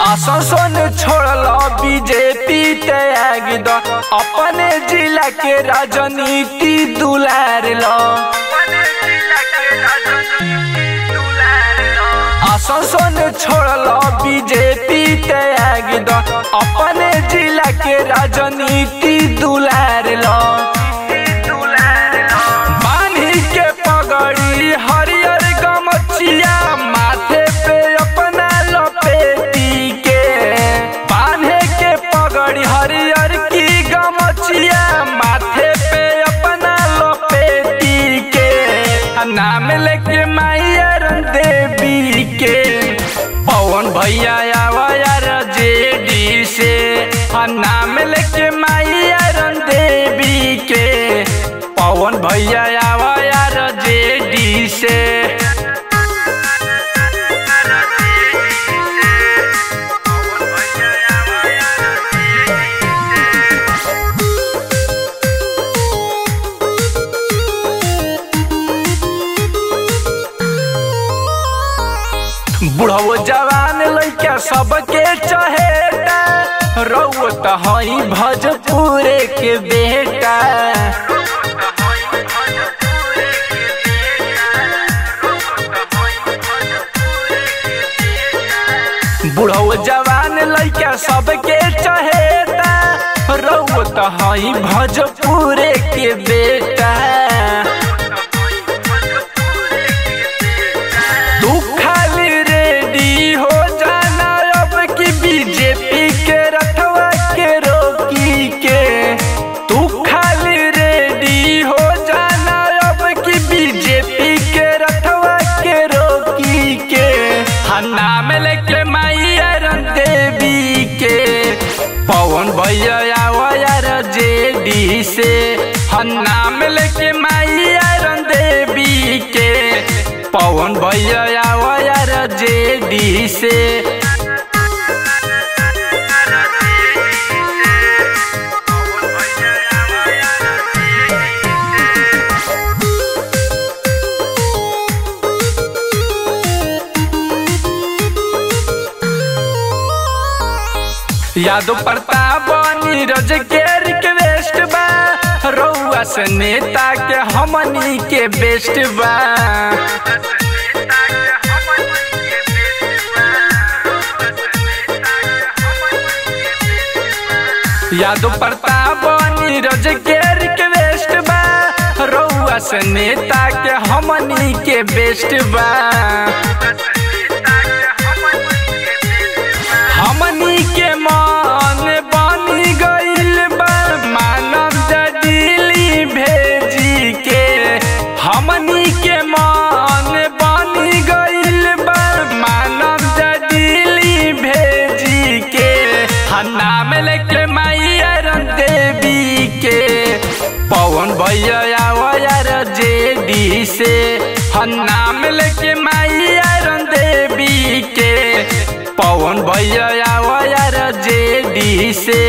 आसन छोड़ल बीजेपी त्याग द अपने जिला के राजनीति दुलार लो। आसन छोड़ल बीजेपी त्याग द अपने जिला के राजनीति दुलार लो। बांधी के पगड़ी हरियर गमछिया माथे पे अपना लपेटी के, बांधे के पगड़ी हरियर की गमछिया माथे पे अपना लपेटी के, नाम लेके मैया देवी के पवन भैया आवा यार जेडी से, नाम लेके मैया देवी के पवन भैया आवा यार जेडी से। बुढ़ो जवान लइका सबके चहेता, रउत हई भोजपुरे के बेटा। बुढ़ो जवान लइका सबके चहेता, रउत हई भोजपुरे के बेटा। बीजेपी के रथवा के रोकी के तू खाली रेडी हो जाना, अब की बीजेपी के रथवा के रोकी के, नाम लेके मैया देवी के पवन भैया आवा यार जेडी से, नाम लेके मैया देवी के पवन भैया आवा यार जेडी से। यादव प्रताप नीरज के रिक्वेस्ट बा, रउआ से नेता के हमनी के बेस्ट बा। यादव प्रताप नीरज के रिक्वेस्ट बा, रउआ से नेता के हमनी के बेस्ट बा। हमनी के मन बनी गइल बा मानव दिल्ली भेजी के, हमनी के मन बनी गइल बा मानव दिल्ली भेजी के, नाम लेके मैया देवी के पवन भैया आवा यार जेडी से, नाम लेके मैया देवी के पवन भैया आवा यार जेडी से।